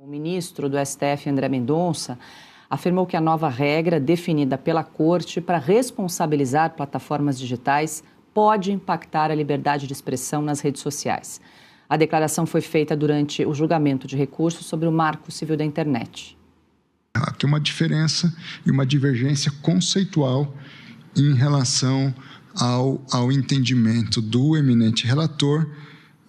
O ministro do STF, André Mendonça, afirmou que a nova regra definida pela Corte para responsabilizar plataformas digitais pode impactar a liberdade de expressão nas redes sociais. A declaração foi feita durante o julgamento de recurso sobre o Marco Civil da Internet. Tem uma diferença e uma divergência conceitual em relação ao entendimento do eminente relator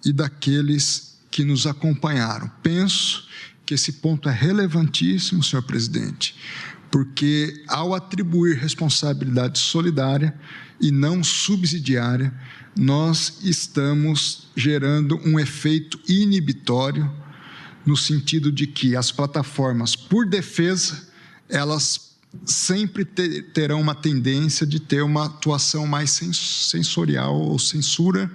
e daqueles que nos acompanharam. Penso que esse ponto é relevantíssimo, senhor presidente, porque ao atribuir responsabilidade solidária e não subsidiária, nós estamos gerando um efeito inibitório no sentido de que as plataformas, por defesa, elas sempre terão uma tendência de ter uma atuação mais sensorial ou censura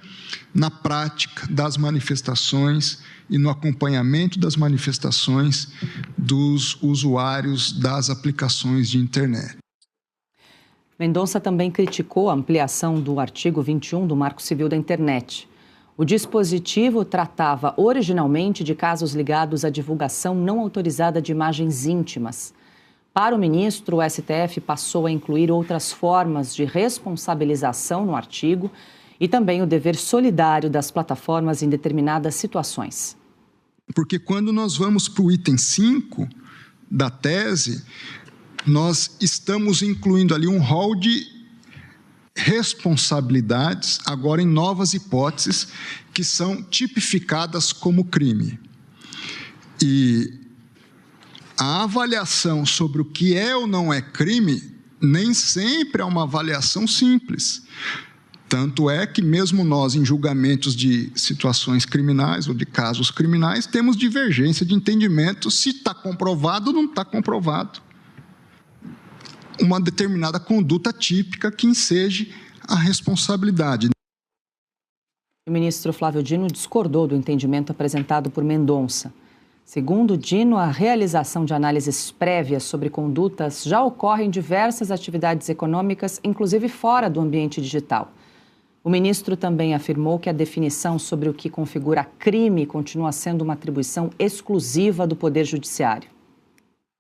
na prática das manifestações e no acompanhamento das manifestações dos usuários das aplicações de internet. Mendonça também criticou a ampliação do artigo 21 do Marco Civil da Internet. O dispositivo tratava originalmente de casos ligados à divulgação não autorizada de imagens íntimas. Para o ministro, o STF passou a incluir outras formas de responsabilização no artigo e também o dever solidário das plataformas em determinadas situações. Porque quando nós vamos para o item 5 da tese, nós estamos incluindo ali um rol de responsabilidades, agora em novas hipóteses, que são tipificadas como crime. E a avaliação sobre o que é ou não é crime nem sempre é uma avaliação simples. Tanto é que mesmo nós, em julgamentos de situações criminais ou de casos criminais, temos divergência de entendimento se está comprovado ou não está comprovado uma determinada conduta típica que enseje a responsabilidade. O ministro Flávio Dino discordou do entendimento apresentado por Mendonça. Segundo Dino, a realização de análises prévias sobre condutas já ocorre em diversas atividades econômicas, inclusive fora do ambiente digital. O ministro também afirmou que a definição sobre o que configura crime continua sendo uma atribuição exclusiva do Poder Judiciário.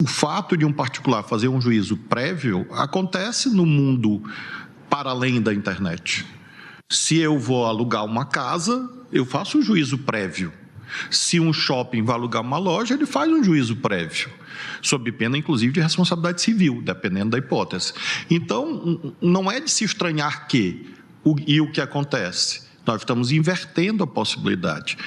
O fato de um particular fazer um juízo prévio acontece no mundo para além da internet. Se eu vou alugar uma casa, eu faço um juízo prévio. Se um shopping vai alugar uma loja, ele faz um juízo prévio, sob pena, inclusive, de responsabilidade civil, dependendo da hipótese. Então, não é de se estranhar o que acontece. Nós estamos invertendo a possibilidade.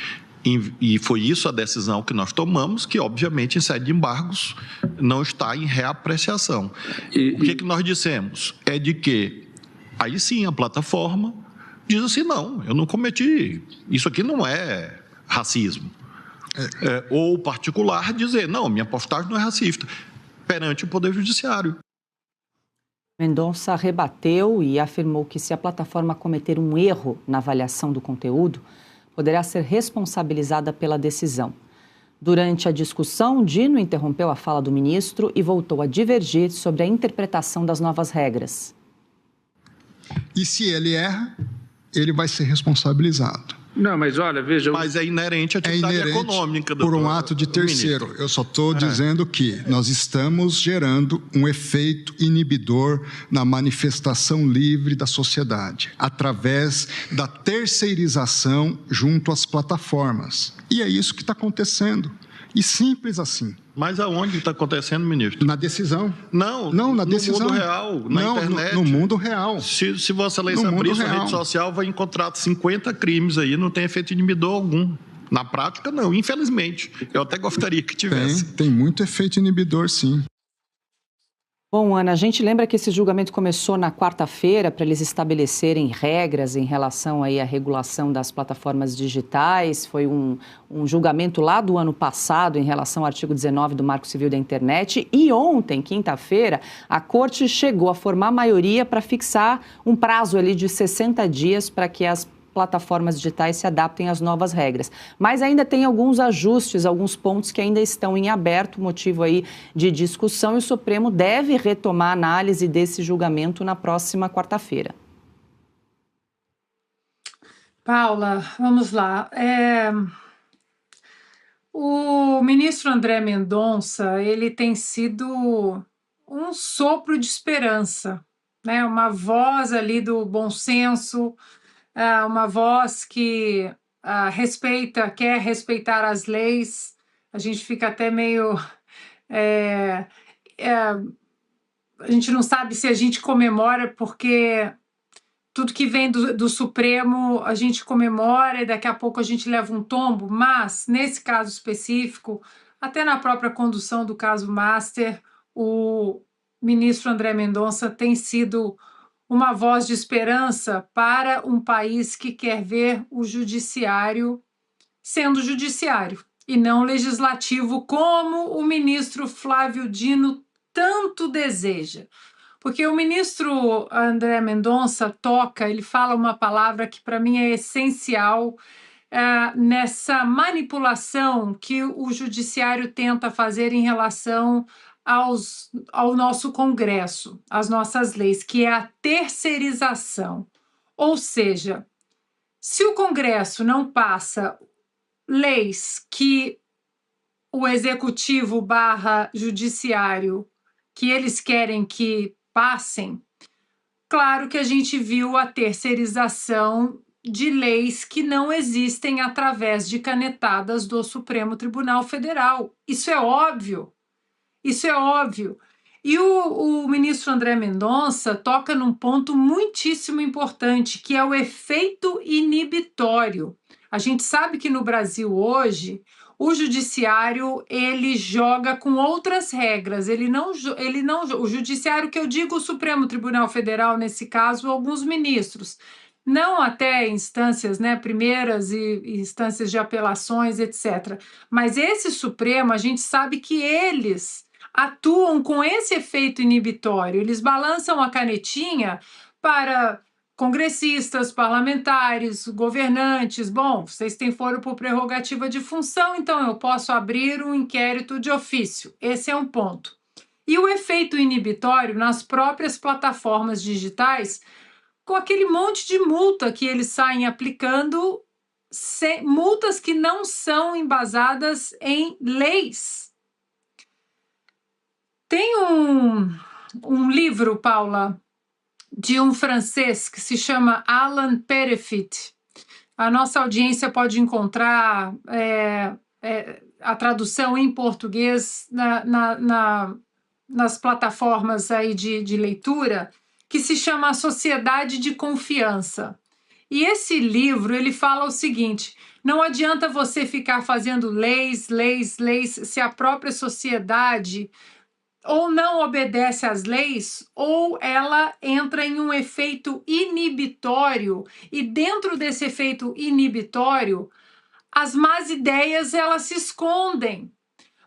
E foi isso a decisão que nós tomamos, que, obviamente, em sede de embargos, não está em reapreciação. O que nós dissemos? É de que, aí sim, a plataforma diz assim, não, eu não cometi, isso aqui não é racismo. Ou o particular dizer, não, minha postagem não é racista, perante o Poder Judiciário. Mendonça rebateu e afirmou que se a plataforma cometer um erro na avaliação do conteúdo, poderá ser responsabilizada pela decisão. Durante a discussão, Dino interrompeu a fala do ministro e voltou a divergir sobre a interpretação das novas regras. E se ele erra, ele vai ser responsabilizado. Não, mas olha, veja... Mas é inerente à atividade econômica. Por um ato de terceiro. Eu só estou dizendo que nós estamos gerando um efeito inibidor na manifestação livre da sociedade, através da terceirização junto às plataformas. E é isso que está acontecendo. E simples assim. Mas aonde está acontecendo, ministro? Na decisão. Não, na decisão. No mundo real, na internet. No mundo real. Se Vossa Excelência abrir sua rede social, vai encontrar 50 crimes aí, não tem efeito inibidor algum. Na prática, não, infelizmente. Eu até gostaria que tivesse. Tem muito efeito inibidor, sim. Bom, Ana, a gente lembra que esse julgamento começou na quarta-feira para eles estabelecerem regras em relação aí à regulação das plataformas digitais. Foi um julgamento lá do ano passado em relação ao artigo 19 do Marco Civil da Internet. E ontem, quinta-feira, a Corte chegou a formar maioria para fixar um prazo ali de 60 dias para que as plataformas digitais se adaptem às novas regras. Mas ainda tem alguns ajustes, alguns pontos que ainda estão em aberto, motivo aí de discussão, e o Supremo deve retomar a análise desse julgamento na próxima quarta-feira. Paula, vamos lá. O ministro André Mendonça, ele tem sido um sopro de esperança, né? Uma voz ali do bom senso, uma voz que quer respeitar as leis. A gente fica até meio... é, é, a gente não sabe se a gente comemora porque tudo que vem do Supremo a gente comemora e daqui a pouco a gente leva um tombo, mas nesse caso específico, até na própria condução do caso Master, o ministro André Mendonça tem sido uma voz de esperança para um país que quer ver o judiciário sendo judiciário e não legislativo, como o ministro Flávio Dino tanto deseja. Porque o ministro André Mendonça ele fala uma palavra que para mim é essencial nessa manipulação que o judiciário tenta fazer em relação ao nosso Congresso, às nossas leis, que é a terceirização. Ou seja, se o Congresso não passa leis que o executivo / judiciário que eles querem que passem, claro que a gente viu a terceirização de leis que não existem através de canetadas do Supremo Tribunal Federal. Isso é óbvio. Isso é óbvio. E o ministro André Mendonça toca num ponto muitíssimo importante, que é o efeito inibitório. A gente sabe que no Brasil hoje o judiciário ele joga com outras regras. O judiciário que eu digo, o Supremo Tribunal Federal nesse caso, alguns ministros, não até instâncias, né, primeiras e instâncias de apelações, etc. Mas esse Supremo, a gente sabe que eles atuam com esse efeito inibitório. Eles balançam a canetinha para congressistas, parlamentares, governantes. Bom, vocês têm foro por prerrogativa de função, então eu posso abrir um inquérito de ofício. Esse é um ponto. E o efeito inibitório nas próprias plataformas digitais, com aquele monte de multa que eles saem aplicando, multas que não são embasadas em leis. Tem um livro, Paula, de um francês que se chama Alan Petitfit. A nossa audiência pode encontrar a tradução em português nas plataformas aí de leitura, que se chama A Sociedade de Confiança. E esse livro, ele fala o seguinte: não adianta você ficar fazendo leis, se a própria sociedade ou não obedece às leis, ou ela entra em um efeito inibitório, e dentro desse efeito inibitório, as más ideias elas se escondem,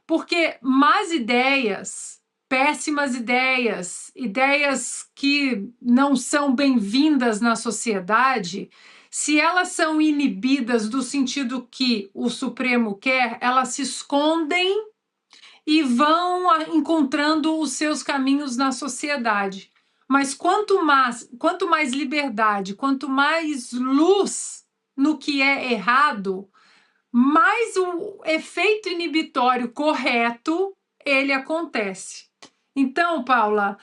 porque más ideias, péssimas ideias, ideias que não são bem-vindas na sociedade, se elas são inibidas do sentido que o Supremo quer, elas se escondem e vão encontrando os seus caminhos na sociedade. Mas quanto mais liberdade, quanto mais luz no que é errado, mais o efeito inibitório correto ele acontece. Então, Paula,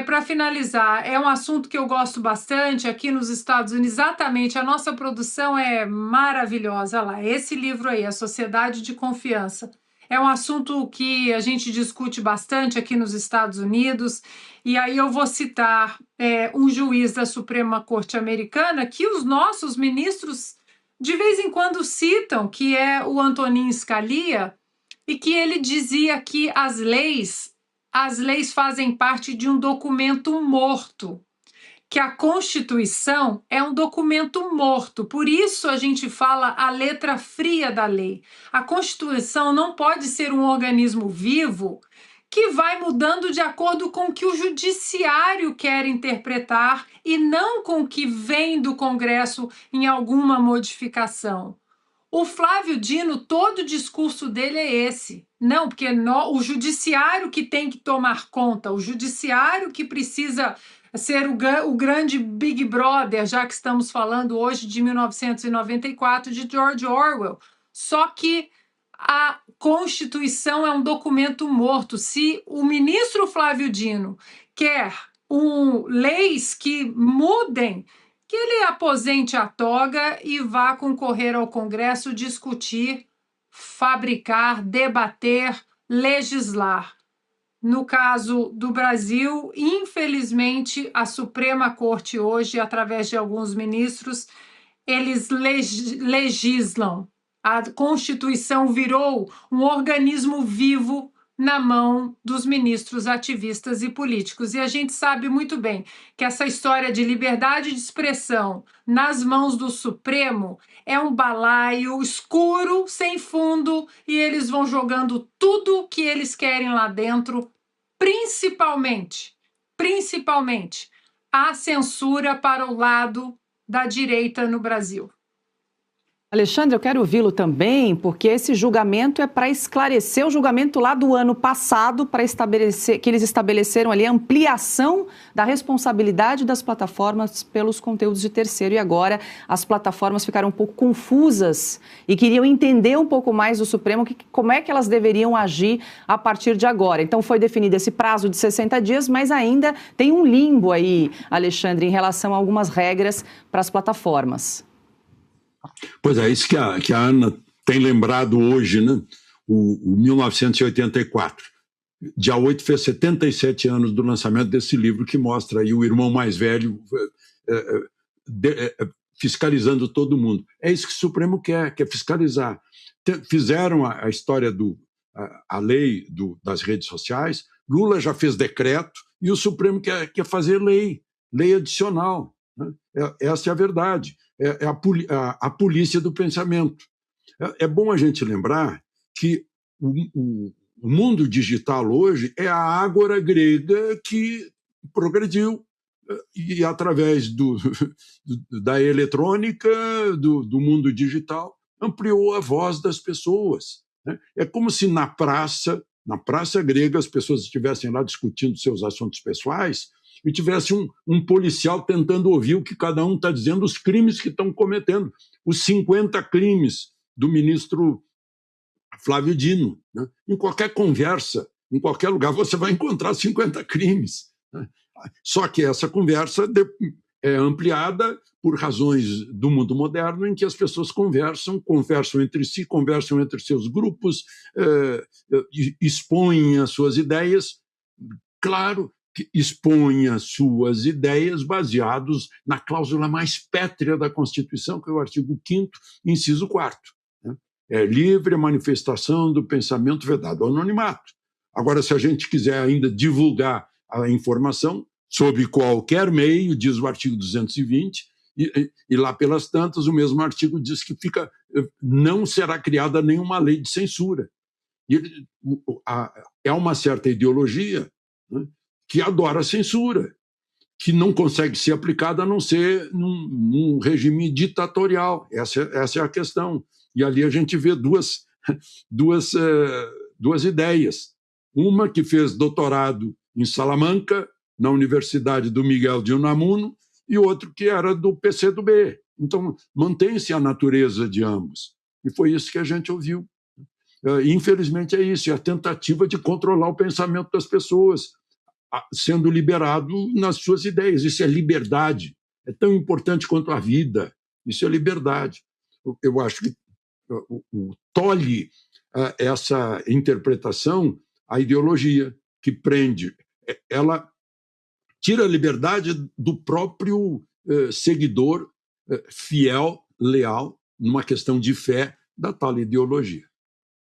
para finalizar, é um assunto que eu gosto bastante aqui nos Estados Unidos. Exatamente, a nossa produção é maravilhosa lá. Esse livro aí, A Sociedade de Confiança, é um assunto que a gente discute bastante aqui nos Estados Unidos, e aí eu vou citar um juiz da Suprema Corte Americana que os nossos ministros de vez em quando citam, que é o Antonin Scalia, e que ele dizia que as leis fazem parte de um documento morto, que a Constituição é um documento morto. Por isso a gente fala a letra fria da lei. A Constituição não pode ser um organismo vivo que vai mudando de acordo com o que o judiciário quer interpretar e não com o que vem do Congresso em alguma modificação. O Flávio Dino, todo o discurso dele é esse. Não, porque o judiciário que tem que tomar conta, o judiciário que precisa ser o grande Big Brother, já que estamos falando hoje de 1994, de George Orwell. Só que a Constituição é um documento morto. Se o ministro Flávio Dino quer leis que mudem, que ele aposente a toga e vá concorrer ao Congresso, discutir, fabricar, debater, legislar. No caso do Brasil, infelizmente, a Suprema Corte hoje, através de alguns ministros, eles legislam. A Constituição virou um organismo vivo na mão dos ministros ativistas e políticos. E a gente sabe muito bem que essa história de liberdade de expressão nas mãos do Supremo é um balaio escuro, sem fundo, e eles vão jogando tudo que eles querem lá dentro, principalmente, a censura para o lado da direita no Brasil. Alexandre, eu quero ouvi-lo também, porque esse julgamento é para esclarecer o julgamento lá do ano passado, para estabelecer que eles estabeleceram ali a ampliação da responsabilidade das plataformas pelos conteúdos de terceiro. E agora as plataformas ficaram um pouco confusas e queriam entender um pouco mais do Supremo como é que elas deveriam agir a partir de agora. Então foi definido esse prazo de 60 dias, mas ainda tem um limbo aí, Alexandre, em relação a algumas regras para as plataformas. Pois é, isso que a Ana tem lembrado hoje, né? O 1984. Dia 8 fez 77 anos do lançamento desse livro que mostra aí o irmão mais velho fiscalizando todo mundo. É isso que o Supremo quer fiscalizar. Fizeram a história a lei das redes sociais, Lula já fez decreto e o Supremo quer fazer lei adicional. Né? Essa é a verdade. É a polícia do pensamento. É bom a gente lembrar que o mundo digital hoje é a ágora grega que progrediu e através da eletrônica, do mundo digital, ampliou a voz das pessoas. Né? É como se na praça grega as pessoas estivessem lá discutindo seus assuntos pessoais e tivesse um policial tentando ouvir o que cada um está dizendo, os crimes que estão cometendo, os 50 crimes do ministro Flávio Dino. Né? Em qualquer conversa, em qualquer lugar, você vai encontrar 50 crimes. Né? Só que essa conversa é ampliada por razões do mundo moderno, em que as pessoas conversam entre si, conversam entre seus grupos, expõem as suas ideias. Claro, que expõe as suas ideias baseados na cláusula mais pétrea da Constituição, que é o artigo 5º, inciso 4º. Né? É livre a manifestação do pensamento vedado ao anonimato. Agora, se a gente quiser ainda divulgar a informação, sob qualquer meio, diz o artigo 220, e lá pelas tantas, o mesmo artigo diz que não será criada nenhuma lei de censura. É uma certa ideologia, né, que adora a censura, que não consegue ser aplicada a não ser num regime ditatorial. Essa é a questão. E ali a gente vê duas ideias. Uma que fez doutorado em Salamanca, na Universidade do Miguel de Unamuno, e outro que era do PCdoB. Então, mantém-se a natureza de ambos. E foi isso que a gente ouviu. Infelizmente é isso, é a tentativa de controlar o pensamento das pessoas, sendo liberado nas suas ideias. Isso é liberdade. É tão importante quanto a vida. Isso é liberdade. Eu acho que tolhe essa interpretação a ideologia que prende. Ela tira a liberdade do próprio seguidor fiel, leal, numa questão de fé da tal ideologia.